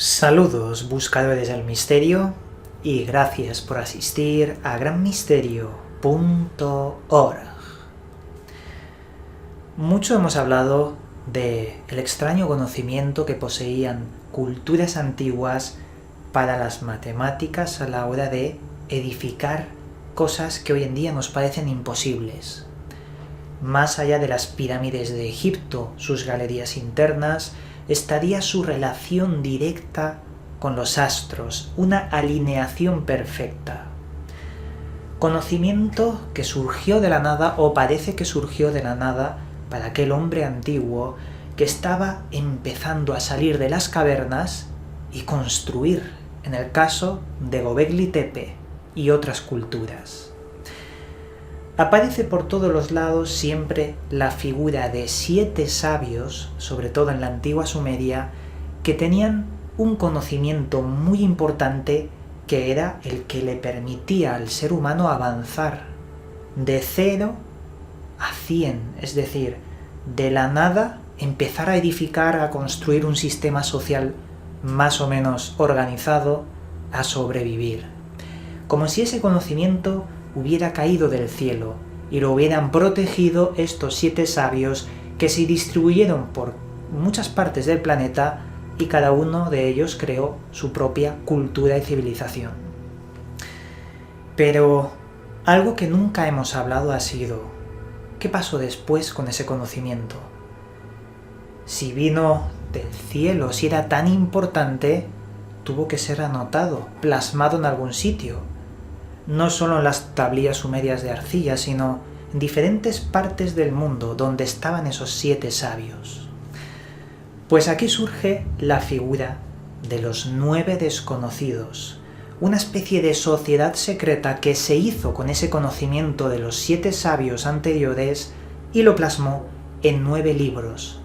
Saludos buscadores del misterio y gracias por asistir a granmisterio.org. Mucho hemos hablado del extraño conocimiento que poseían culturas antiguas para las matemáticas a la hora de edificar cosas que hoy en día nos parecen imposibles. Más allá de las pirámides de Egipto, sus galerías internas, estaría su relación directa con los astros, una alineación perfecta. Conocimiento que surgió de la nada, o parece que surgió de la nada, para aquel hombre antiguo que estaba empezando a salir de las cavernas y construir, en el caso de Göbekli Tepe y otras culturas. Aparece por todos los lados siempre la figura de 7 sabios, sobre todo en la antigua Sumeria, que tenían un conocimiento muy importante que era el que le permitía al ser humano avanzar de 0 a 100, es decir, de la nada empezar a edificar, a construir un sistema social más o menos organizado, a sobrevivir. Como si ese conocimiento hubiera caído del cielo y lo hubieran protegido estos 7 sabios que se distribuyeron por muchas partes del planeta y cada uno de ellos creó su propia cultura y civilización. Pero algo que nunca hemos hablado ha sido, ¿qué pasó después con ese conocimiento? Si vino del cielo, si era tan importante, tuvo que ser anotado, plasmado en algún sitio. No solo en las tablillas sumerias de arcilla, sino en diferentes partes del mundo donde estaban esos 7 sabios. Pues aquí surge la figura de los 9 desconocidos, una especie de sociedad secreta que se hizo con ese conocimiento de los 7 sabios anteriores y lo plasmó en 9 libros.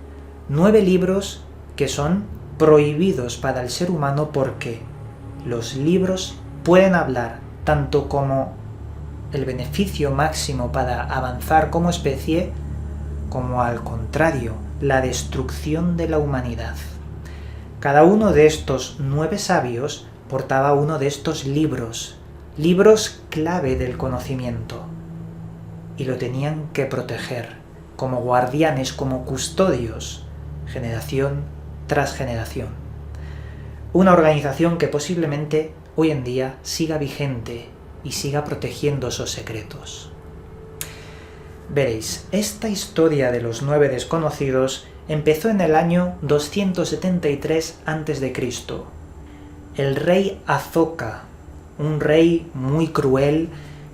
9 libros que son prohibidos para el ser humano porque los libros pueden hablar tanto como el beneficio máximo para avanzar como especie, como al contrario, la destrucción de la humanidad. Cada uno de estos 9 sabios portaba uno de estos libros, libros clave del conocimiento, y lo tenían que proteger, como guardianes, como custodios, generación tras generación. Una organización que posiblemente hoy en día siga vigente y siga protegiendo esos secretos. Veréis, esta historia de los 9 desconocidos empezó en el año 273 a.C. El rey Azoka, un rey muy cruel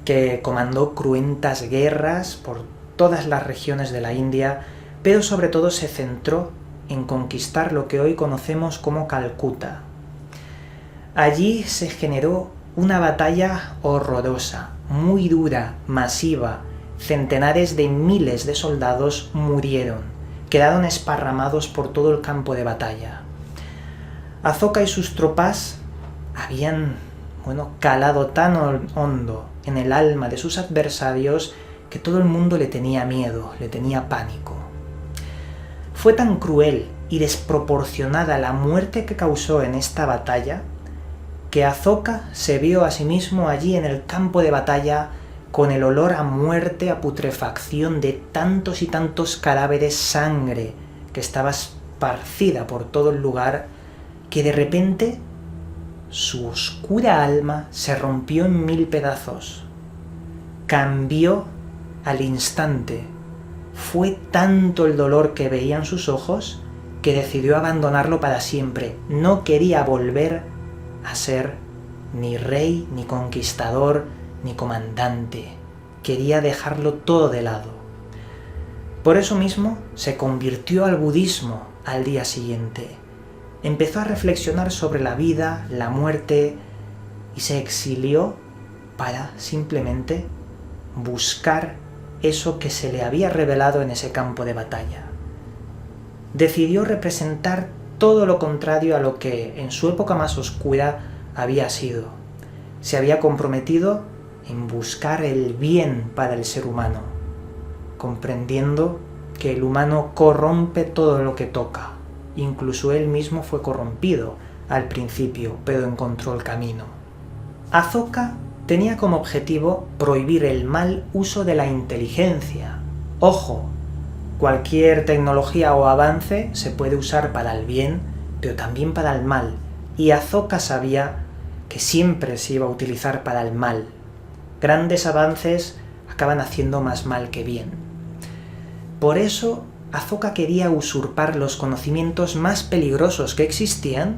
que comandó cruentas guerras por todas las regiones de la India, pero sobre todo se centró en conquistar lo que hoy conocemos como Calcuta. Allí se generó una batalla horrorosa, muy dura, masiva. Centenares de miles de soldados murieron, quedaron esparramados por todo el campo de batalla. Azoka y sus tropas habían, calado tan hondo en el alma de sus adversarios que todo el mundo le tenía miedo, le tenía pánico. Fue tan cruel y desproporcionada la muerte que causó en esta batalla que Azoka se vio a sí mismo allí en el campo de batalla con el olor a muerte, a putrefacción de tantos y tantos cadáveres, sangre que estaba esparcida por todo el lugar, que de repente su oscura alma se rompió en 1000 pedazos. Cambió al instante. Fue tanto el dolor que veía en sus ojos que decidió abandonarlo para siempre. No quería volver a ser ni rey, ni conquistador, ni comandante. Quería dejarlo todo de lado. Por eso mismo se convirtió al budismo al día siguiente. Empezó a reflexionar sobre la vida, la muerte, y se exilió para simplemente buscar eso que se le había revelado en ese campo de batalla. Decidió representar todo lo contrario a lo que en su época más oscura había sido. Se había comprometido en buscar el bien para el ser humano, comprendiendo que el humano corrompe todo lo que toca. Incluso él mismo fue corrompido al principio, pero encontró el camino. Azoka tenía como objetivo prohibir el mal uso de la inteligencia. Ojo, cualquier tecnología o avance se puede usar para el bien, pero también para el mal, y Azoka sabía que siempre se iba a utilizar para el mal. Grandes avances acaban haciendo más mal que bien. Por eso, Azoka quería usurpar los conocimientos más peligrosos que existían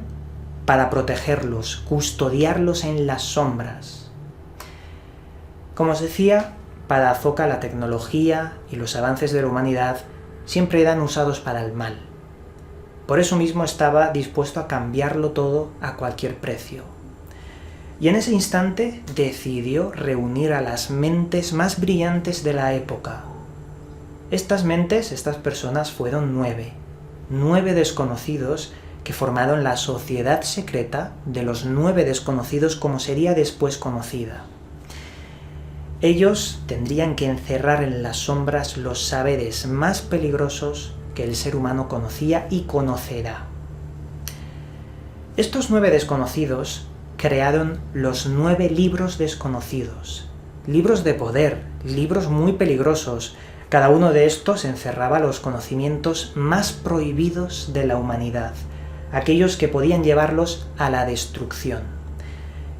para protegerlos, custodiarlos en las sombras. Como os decía, para Azoka la tecnología y los avances de la humanidad siempre eran usados para el mal. Por eso mismo estaba dispuesto a cambiarlo todo a cualquier precio. Y en ese instante decidió reunir a las mentes más brillantes de la época. Estas mentes, estas personas fueron 9 desconocidos que formaron la sociedad secreta de los 9 desconocidos como sería después conocida. Ellos tendrían que encerrar en las sombras los saberes más peligrosos que el ser humano conocía y conocerá. Estos 9 desconocidos crearon los 9 libros desconocidos, libros de poder, libros muy peligrosos. Cada uno de estos encerraba los conocimientos más prohibidos de la humanidad, aquellos que podían llevarlos a la destrucción.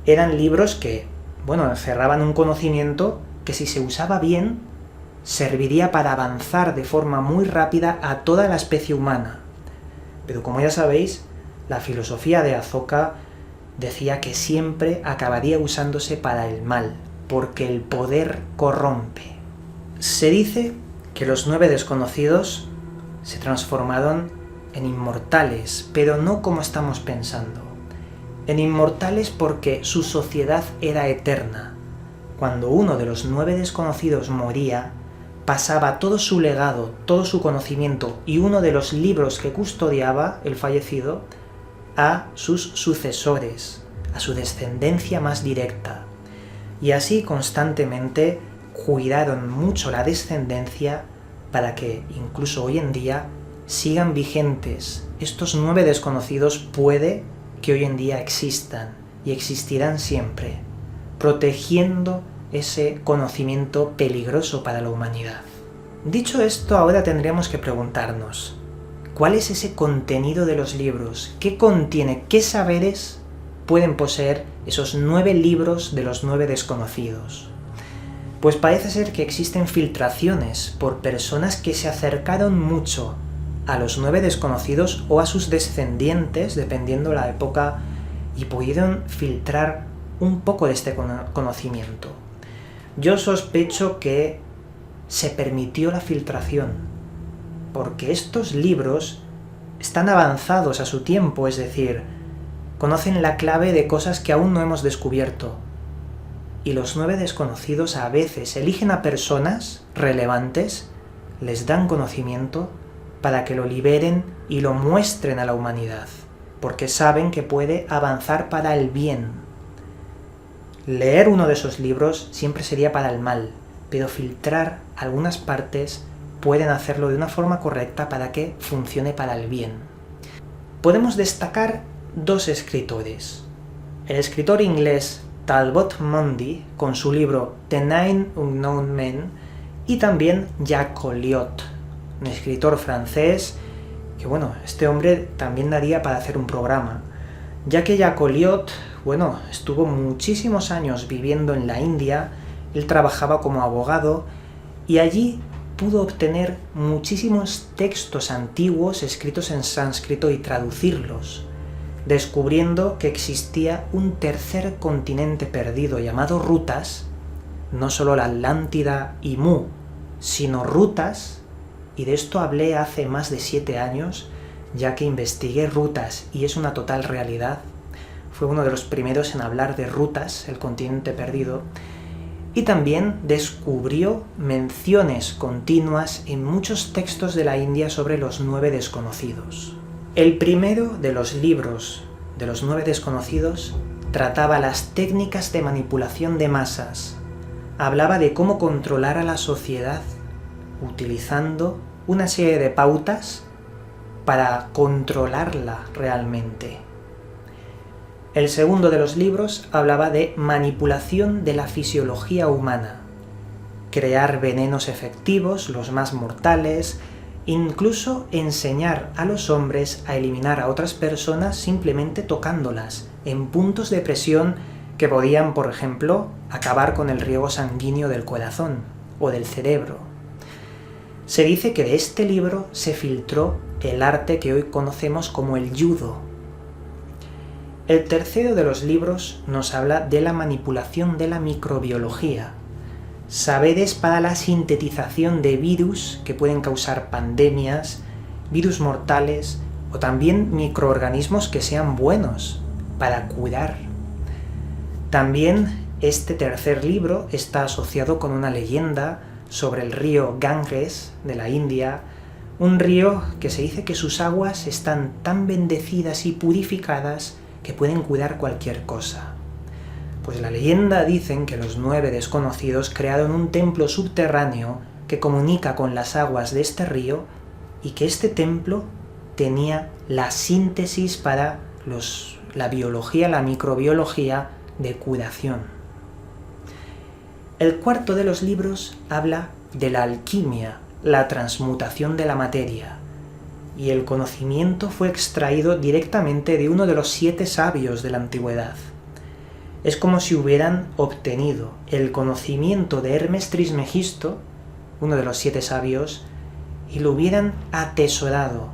Eran libros que, encerraban un conocimiento que si se usaba bien, serviría para avanzar de forma muy rápida a toda la especie humana. Pero como ya sabéis, la filosofía de Azoka decía que siempre acabaría usándose para el mal, porque el poder corrompe. Se dice que los 9 desconocidos se transformaron en inmortales, pero no como estamos pensando. En inmortales porque su sociedad era eterna. Cuando uno de los 9 desconocidos moría, pasaba todo su legado, todo su conocimiento y uno de los libros que custodiaba el fallecido a sus sucesores, a su descendencia más directa. Y así constantemente cuidaron mucho la descendencia para que incluso hoy en día sigan vigentes. Estos 9 desconocidos puede que hoy en día existan y existirán siempre, protegiendo ese conocimiento peligroso para la humanidad. Dicho esto, ahora tendríamos que preguntarnos, ¿cuál es ese contenido de los libros? ¿Qué contiene? ¿Qué saberes pueden poseer esos 9 libros de los 9 desconocidos? Pues parece ser que existen filtraciones por personas que se acercaron mucho a los 9 desconocidos o a sus descendientes, dependiendo la época, y pudieron filtrar un poco de este conocimiento. Yo sospecho que se permitió la filtración, porque estos libros están avanzados a su tiempo, es decir, conocen la clave de cosas que aún no hemos descubierto. Y los 9 desconocidos a veces eligen a personas relevantes, les dan conocimiento para que lo liberen y lo muestren a la humanidad, porque saben que puede avanzar para el bien. Leer uno de esos libros siempre sería para el mal, pero filtrar algunas partes pueden hacerlo de una forma correcta para que funcione para el bien. Podemos destacar 2 escritores. El escritor inglés Talbot Mundy, con su libro The Nine Unknown Men, y también Jacques Collot, un escritor francés que, este hombre también daría para hacer un programa, ya que Jacques Collot, estuvo muchísimos años viviendo en la India. Él trabajaba como abogado y allí pudo obtener muchísimos textos antiguos escritos en sánscrito y traducirlos, descubriendo que existía un tercer continente perdido llamado Rutas, no solo la Atlántida y Mu, sino Rutas, y de esto hablé hace más de 7 años, ya que investigué Rutas y es una total realidad. Fue uno de los primeros en hablar de Rutas, el continente perdido, y también descubrió menciones continuas en muchos textos de la India sobre los 9 desconocidos. El primero de los libros de los 9 desconocidos trataba las técnicas de manipulación de masas. Hablaba de cómo controlar a la sociedad utilizando una serie de pautas para controlarla realmente. El segundo de los libros hablaba de manipulación de la fisiología humana, crear venenos efectivos, los más mortales, incluso enseñar a los hombres a eliminar a otras personas simplemente tocándolas, en puntos de presión que podían, por ejemplo, acabar con el riego sanguíneo del corazón o del cerebro. Se dice que de este libro se filtró el arte que hoy conocemos como el judo. El tercero de los libros nos habla de la manipulación de la microbiología, saberes para la sintetización de virus que pueden causar pandemias, virus mortales o también microorganismos que sean buenos para curar. También este tercer libro está asociado con una leyenda sobre el río Ganges de la India, un río que se dice que sus aguas están tan bendecidas y purificadas que pueden curar cualquier cosa. Pues la leyenda dicen que los 9 desconocidos crearon un templo subterráneo que comunica con las aguas de este río y que este templo tenía la síntesis para la biología, la microbiología de curación. El cuarto de los libros habla de la alquimia, la transmutación de la materia, y el conocimiento fue extraído directamente de uno de los 7 sabios de la antigüedad. Es como si hubieran obtenido el conocimiento de Hermes Trismegisto, uno de los 7 sabios, y lo hubieran atesorado.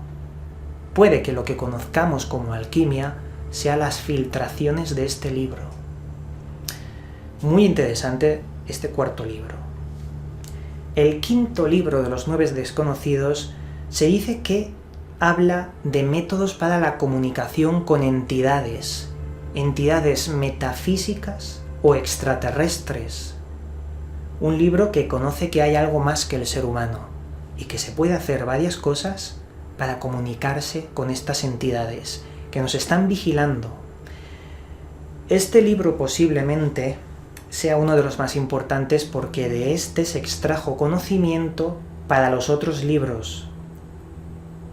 Puede que lo que conozcamos como alquimia sea las filtraciones de este libro. Muy interesante este cuarto libro. El quinto libro de los 9 desconocidos se dice que habla de métodos para la comunicación con entidades metafísicas o extraterrestres. Un libro que conoce que hay algo más que el ser humano y que se puede hacer varias cosas para comunicarse con estas entidades que nos están vigilando. Este libro posiblemente sea uno de los más importantes porque de este se extrajo conocimiento para los otros libros.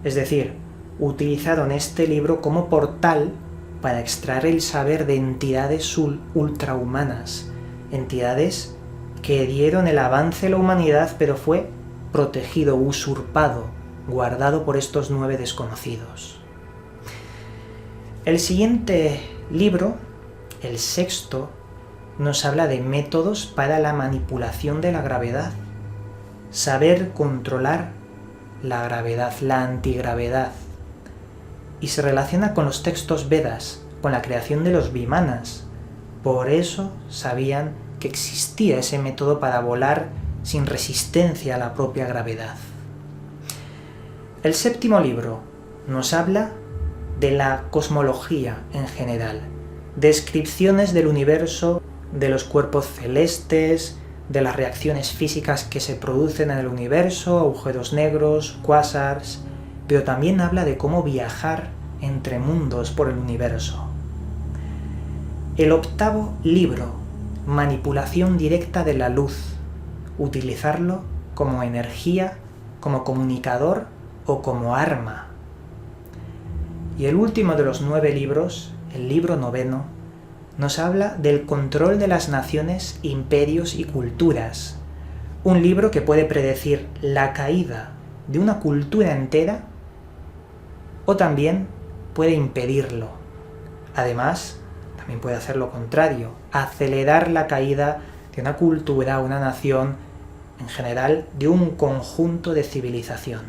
Es decir, utilizaron este libro como portal para extraer el saber de entidades ultrahumanas, entidades que dieron el avance a la humanidad, pero fue protegido, usurpado, guardado por estos 9 desconocidos. El siguiente libro, el sexto, nos habla de métodos para la manipulación de la gravedad, saber controlar la gravedad, la antigravedad, y se relaciona con los textos Vedas, con la creación de los vimanas. Por eso sabían que existía ese método para volar sin resistencia a la propia gravedad. El séptimo libro nos habla de la cosmología en general, descripciones del universo, de los cuerpos celestes, de las reacciones físicas que se producen en el universo, agujeros negros, cuásars, pero también habla de cómo viajar entre mundos por el universo. El octavo libro, manipulación directa de la luz, utilizarlo como energía, como comunicador o como arma. Y el último de los 9 libros, el libro noveno, nos habla del control de las naciones, imperios y culturas. Un libro que puede predecir la caída de una cultura entera o también puede impedirlo. Además, también puede hacer lo contrario, acelerar la caída de una cultura, una nación, en general, de un conjunto de civilización.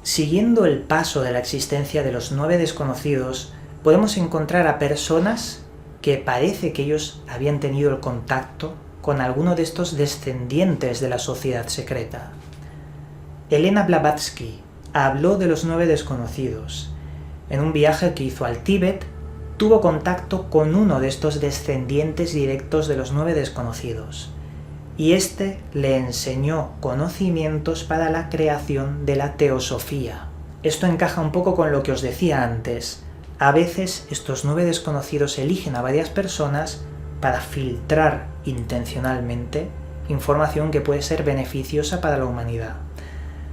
Siguiendo el paso de la existencia de los 9 desconocidos, podemos encontrar a personas que parece que ellos habían tenido el contacto con alguno de estos descendientes de la sociedad secreta. Elena Blavatsky habló de los 9 desconocidos. En un viaje que hizo al Tíbet, tuvo contacto con uno de estos descendientes directos de los 9 desconocidos, y este le enseñó conocimientos para la creación de la teosofía. Esto encaja un poco con lo que os decía antes. A veces estos 9 desconocidos eligen a varias personas para filtrar intencionalmente información que puede ser beneficiosa para la humanidad.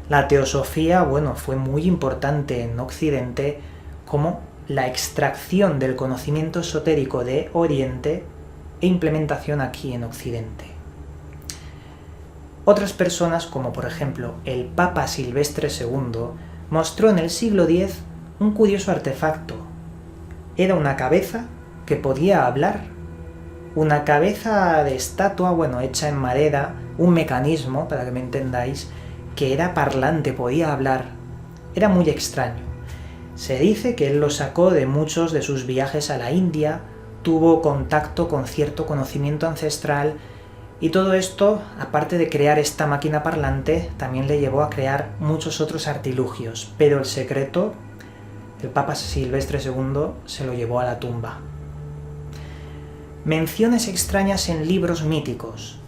La teosofía, fue muy importante en Occidente como la extracción del conocimiento esotérico de Oriente e implementación aquí en Occidente. Otras personas, como por ejemplo el Papa Silvestre II, mostró en el siglo X un curioso artefacto. Era una cabeza que podía hablar. Una cabeza de estatua, hecha en madera, un mecanismo, para que me entendáis, que era parlante, podía hablar. Era muy extraño. Se dice que él lo sacó de muchos de sus viajes a la India, tuvo contacto con cierto conocimiento ancestral, y todo esto, aparte de crear esta máquina parlante, también le llevó a crear muchos otros artilugios, pero el secreto, el Papa Silvestre II se lo llevó a la tumba. Menciones extrañas en libros míticos.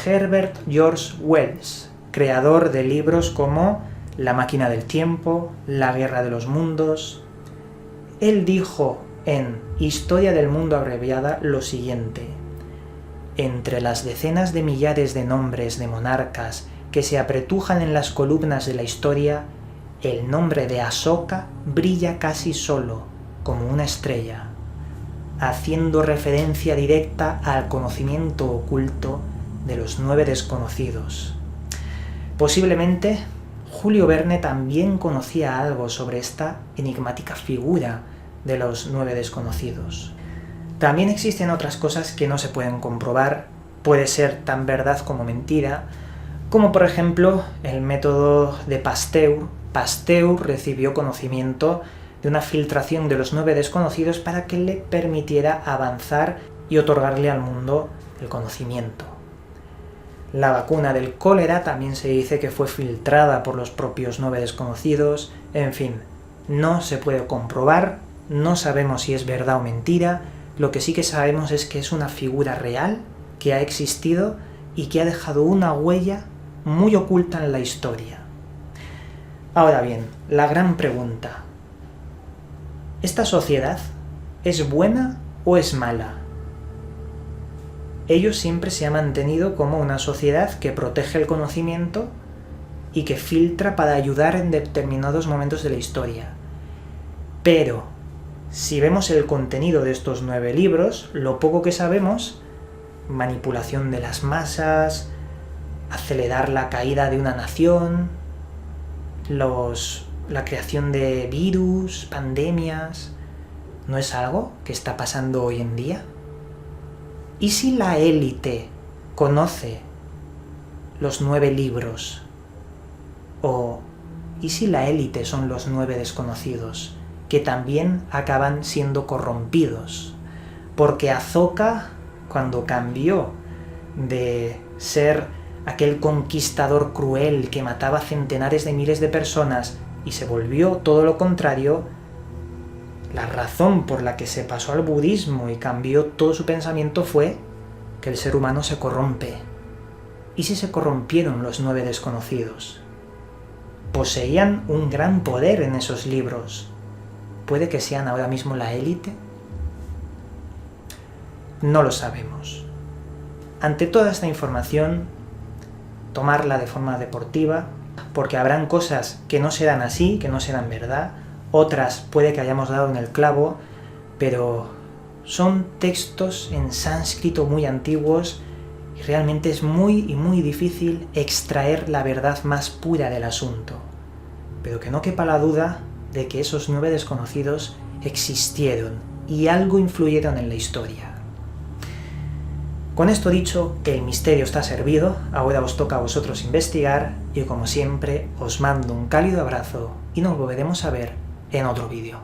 Herbert George Wells, creador de libros como La máquina del tiempo, La guerra de los mundos. Él dijo en Historia del mundo abreviada lo siguiente: entre las decenas de millares de nombres de monarcas que se apretujan en las columnas de la historia, el nombre de Asoka brilla casi solo, como una estrella, haciendo referencia directa al conocimiento oculto de los 9 desconocidos. Posiblemente Julio Verne también conocía algo sobre esta enigmática figura de los 9 desconocidos. También existen otras cosas que no se pueden comprobar, puede ser tan verdad como mentira, como por ejemplo el método de Pasteur. Pasteur recibió conocimiento de una filtración de los 9 desconocidos para que le permitiera avanzar y otorgarle al mundo el conocimiento. La vacuna del cólera también se dice que fue filtrada por los propios 9 desconocidos. En fin, no se puede comprobar, no sabemos si es verdad o mentira. Lo que sí que sabemos es que es una figura real, que ha existido y que ha dejado una huella muy oculta en la historia. Ahora bien, la gran pregunta: ¿esta sociedad es buena o es mala? Ellos siempre se ha mantenido como una sociedad que protege el conocimiento y que filtra para ayudar en determinados momentos de la historia. Pero si vemos el contenido de estos 9 libros, lo poco que sabemos, manipulación de las masas, acelerar la caída de una nación, la creación de virus, pandemias, ¿no es algo que está pasando hoy en día? ¿Y si la élite conoce los 9 libros? ¿Y si la élite son los 9 desconocidos, que también acaban siendo corrompidos? Porque Asoka, cuando cambió de ser aquel conquistador cruel que mataba centenares de miles de personas y se volvió todo lo contrario, la razón por la que se pasó al budismo y cambió todo su pensamiento fue que el ser humano se corrompe. ¿Y si se corrompieron los 9 desconocidos? Poseían un gran poder en esos libros. ¿Puede que sean ahora mismo la élite? No lo sabemos. Ante toda esta información, tomarla de forma deportiva, porque habrán cosas que no serán así, que no serán verdad, otras puede que hayamos dado en el clavo, pero son textos en sánscrito muy antiguos y realmente es muy difícil extraer la verdad más pura del asunto. Pero que no quepa la duda de que esos 9 desconocidos existieron y algo influyeron en la historia. Con esto dicho, el misterio está servido, ahora os toca a vosotros investigar y como siempre os mando un cálido abrazo y nos volveremos a ver en otro vídeo.